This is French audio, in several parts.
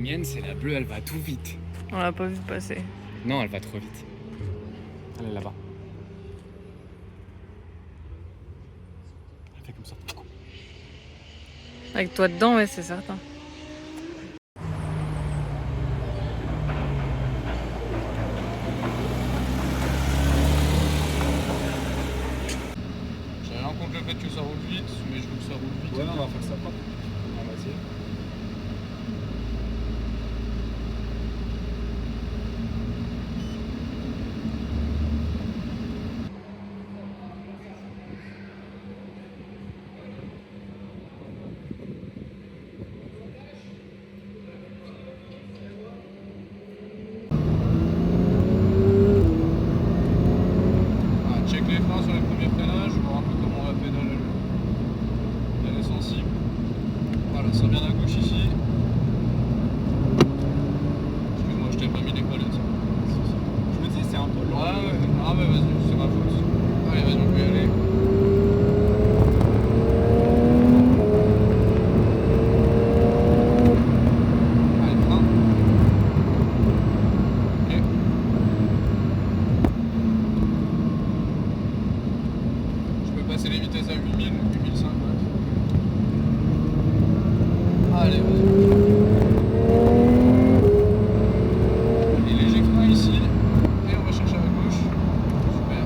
mienne, c'est la bleue, elle va tout vite. On l'a pas vu passer. Non, elle va trop vite. Elle est là-bas. Elle fait comme ça. Avec toi dedans, ouais, c'est certain. J'ai rien contre le fait que ça roule vite, mais je veux que ça roule vite. Ouais, non, on va faire ça propre. On va essayer. Check les freins sur les premiers freinages, voir un peu comment la pédale elle est sensible. Voilà, ça vient à gauche ici. Excuse-moi, je t'ai pas mis les palettes. Je me dis, c'est un peu long. Ah ouais, ah ouais, vas-y, c'est ma faute. Allez, vas-y, on peut y aller. Allez, frein. Ok. Je peux passer les vitesses à 8000, 8005. Allez, vas-y. Les légers freins ici. Et on va chercher à gauche. Super.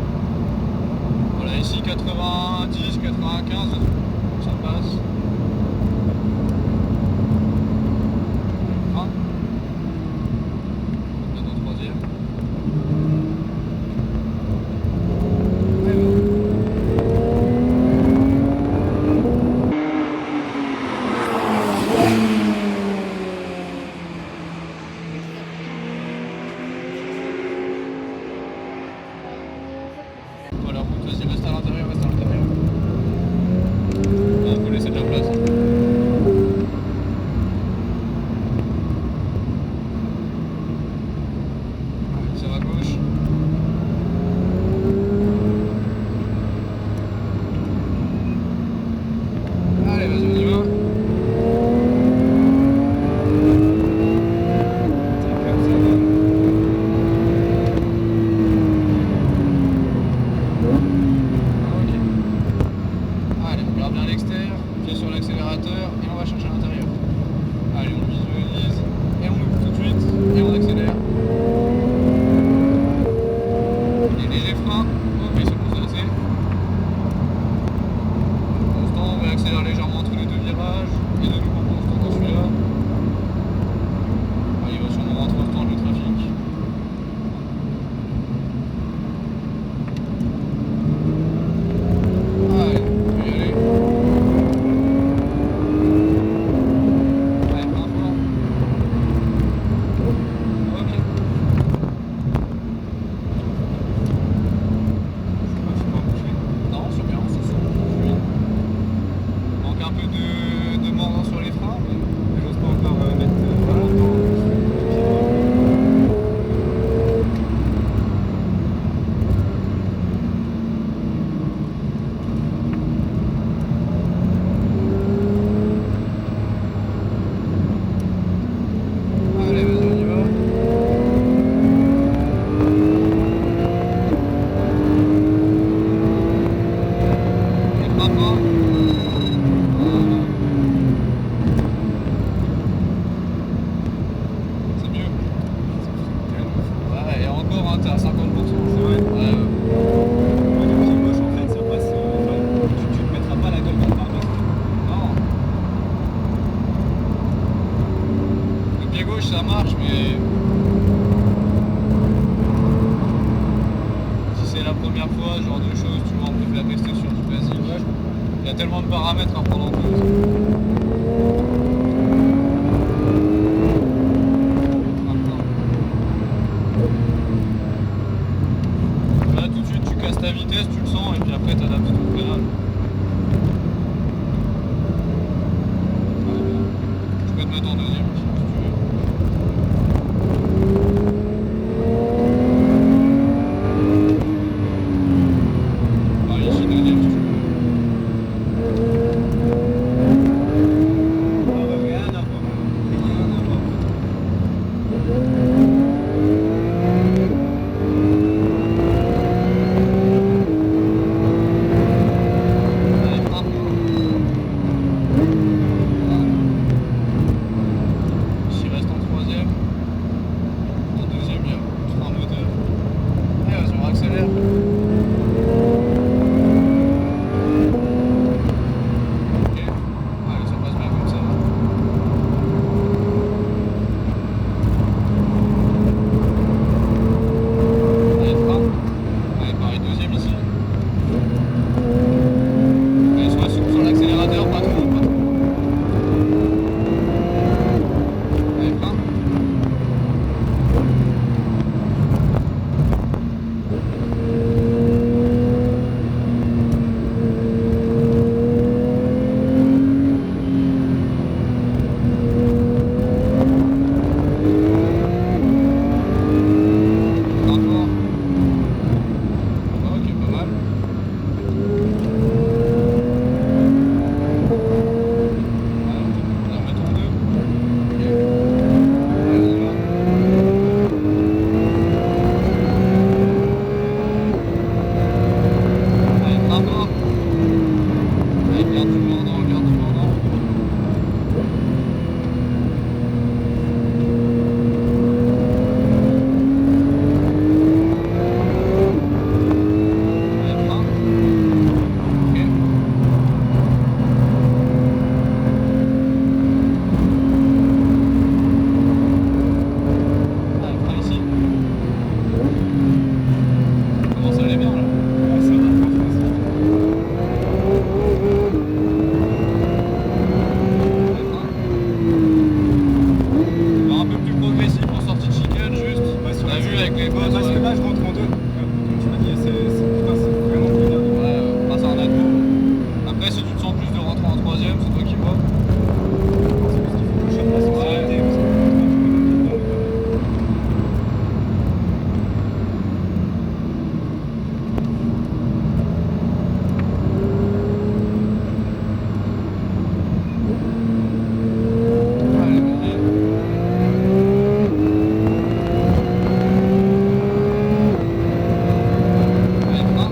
Voilà, ici 90, 95. Ça passe. Frein. On est au troisième. Voilà, route, vas-y, reste à l'intérieur, reste à l'intérieur. Il faut laisser de la place. Allez, ça va à gauche. Allez, vas-y, on y va. Ok. Allez, on regarde bien l'extérieur, pied sur l'accélérateur et on va chercher à l'intérieur. Allez, on visualise et on ouvre tout de suite et on accélère. Les légers freins, ok, c'est bon, c'est assez. Constant, on va accélérer légèrement entre les deux virages et de nouveau constant dans celui-là. Ah, il va sûrement rentrer au stand le trafic. Allez, on peut y aller. Allez, plein fort. Ok. Non, c'est bien, c'est ça. Manque un peu de mordant sur les freins, mais J'ose pas encore mettre. allez, vas-y, on y va. Et frein, frein. Voilà. C'est mieux. Ouais, et encore, hein, t'es à 50%. C'est vrai. Ouais, ouais. Moi, du pied gauche, en fait, ça passe. Tu te mettras pas la gueule dans le pare-brise. Non. Le pied gauche, ça marche, mais si c'est la première fois, ce genre de choses, tu vois, on préfère rester sur du basique. Il y a tellement de paramètres à prendre en compte. Là, tout de suite, tu casses ta vitesse, tu le sens, et puis après, tu adaptes ton freinage. Je peux te mettre en deuxième si tu veux. Ah, ici, deuxième si tu veux. Ah, bah, rien à voir. Rien à voir. avec les bosses. Parce que là, je rentre en deux. Comme tu m'as dit, c'est vraiment plus bien. Ouais, c'est un atout. Après, si tu te sens plus de rentrer en troisième, c'est toi qui vois. C'est juste qu'il faut que je chope la sensibilité. Parce que Allez, vas-y. Allez, frein.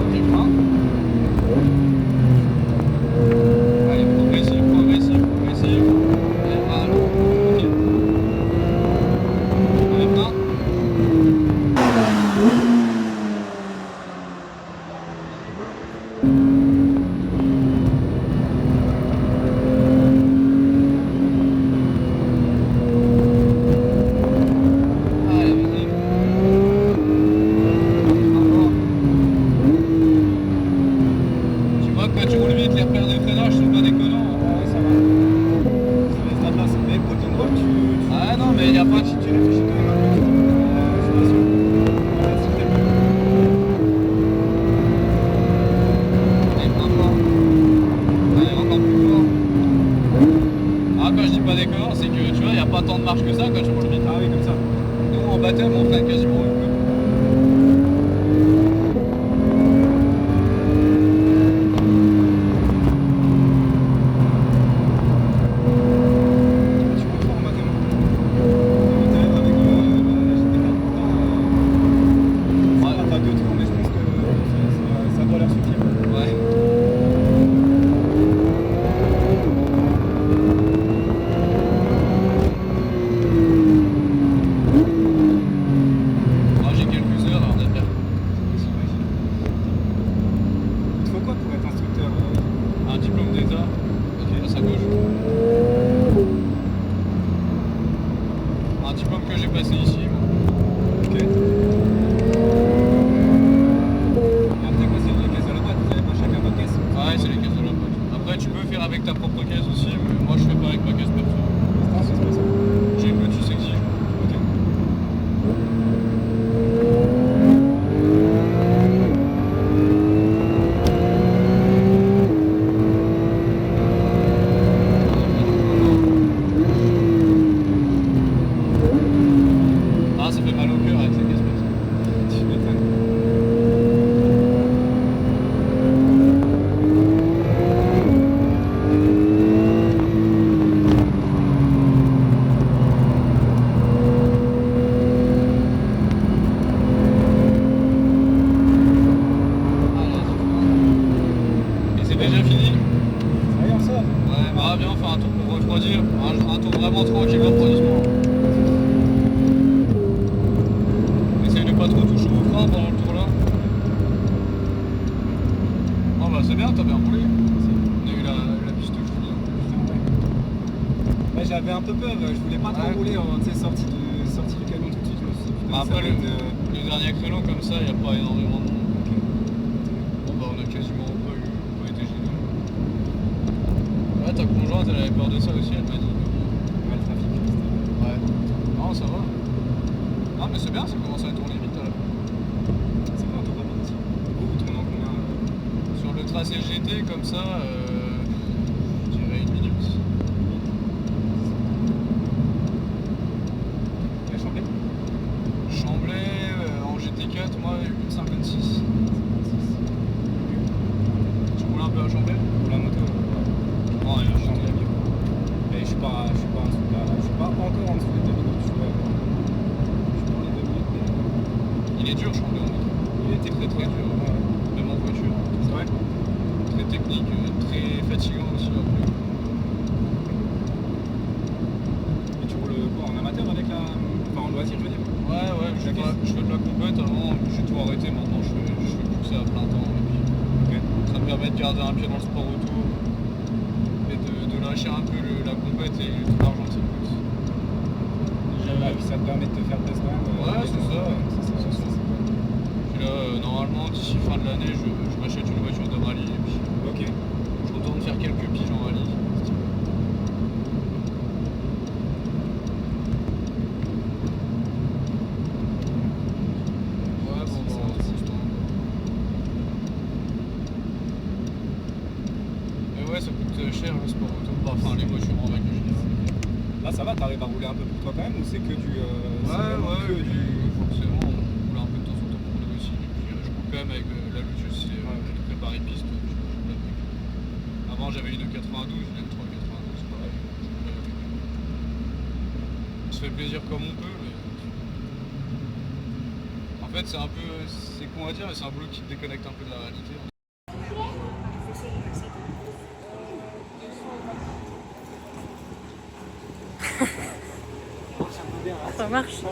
Ok, frein. Allez, progressif, progressif, progressif. Allez, voilà. Ok. Allez, frein. Allez, vas-y. Encore. Tu vois que quand tu roules vite, les repères de freinage sont pas déconnants. ouais, ça va. Ça laisse la place. Mais pour le ligne droite, Ah non, mais il n'y a pas de... tu réfléchis quand même un peu. Je suis sûr. Ouais, c'est très bien. Allez, frein fort. Allez, encore plus fort. Ah, quand je dis pas déconnant, c'est que tu vois, il n'y a pas tant de marche que ça quand tu roules vite. Ah oui, comme ça. Nous, en baptême, on freine quasiment au coup. Tu comprends maintenant. Tout à l'heure avec GT4, Ouais. t'as deux tours, mais je pense que ça doit leur suffire. Ouais. Moi, j'ai quelques heures avant d'être là. J'imagine. Il te faut quoi pour être instructeur Un diplôme d'état. Ok, passe à gauche. Un diplôme que j'ai passé ici. Moi. Ok. Et après quoi, c'est les caisses de la boîte, vous avez pas chacun votre caisse? Ouais, c'est les caisses de la boîte. Après, tu peux faire avec ta propre caisse aussi, mais moi, je fais pas avec ma caisse perso. C'est pas ça. J'ai une notice exige. Ok. Ah, ça fait mal au cœur avec les caisses perso. Tu m'étonnes. Allez, vas-y. Et c'est déjà fini? Ça y est, on sort. Ouais, bah viens, on fait un tour pour refroidir. Un tour vraiment tranquille de refroidissement. Essaye de pas trop toucher au frein pendant le tour là. Oh bah c'est bien, t'as bien roulé. On a eu la piste fluide. Ouais, j'avais un peu peur, je voulais pas trop Ouais. rouler en sortie du camion tout de suite. Je me suis dit, putain, Bah, ça après va le être, dernier créneau comme ça, il n'y a pas énormément de monde. Bon bah on a quasiment pas été gênés. Ouais, ta conjointe elle avait peur de ça aussi, elle m'a dit. ouais, le trafic. c'était- Ouais. Non, ça va. Non mais c'est bien, ça commence à tourner vite là. C'est bon, on tourne pas par ici. Vous tournez en combien Sur le tracé GT comme ça, je dirais 1 minute. La Chamblay Chamblay en GT4, moi 1,56. Tu roules un peu à Chamblay? Pour la moto. Non, il y a Chamblay mieux. Mais je suis pas en dessous de la... Je suis pas encore en dessous des 2 minutes. Je suis dans les 2 minutes. Mais... Il est dur Chamblay en moto. Il était Très très dur, Ouais. même en voiture. C'est vrai? Très technique, très fatigant aussi après. Et tu roules quoi, en amateur avec la... Enfin en loisir, je veux dire? Ouais, je fais de la compète avant, j'ai tout arrêté, maintenant je fais plus ça à plein temps. Et puis, Ok. ça me permet permet de garder un pied dans le sport auto et de lâcher un peu la compète et tout l'argent qui coûte. Ah, puis ça te permet de te faire tester quand même. Ouais, c'est ça. C'est ça. Puis là, normalement, d'ici fin de l'année, je m'achète une voiture de rallye et puis Ok. je retourne faire quelques piges en rallye. Ouais, bon, C'est ça. pour l'instant. Mais ouais, ça coûte cher le sport auto. Enfin, les voitures en règle générale. Là, ça va, t'arrives à rouler un peu pour toi quand même ou c'est que du. c'est vraiment Ouais, que du. forcément, on roule un peu de temps en temps pour rouler aussi. Et puis je roule quand même avec la Lotus, c'est le préparé piste. Je roule avec. Avant j'avais une 92, une M392, c'est pareil. Je roule avec. On se fait plaisir comme on peut, mais. En fait, c'est un peu. C'est con à dire, mais c'est un boulot qui te déconnecte un peu de la réalité. Ça marche.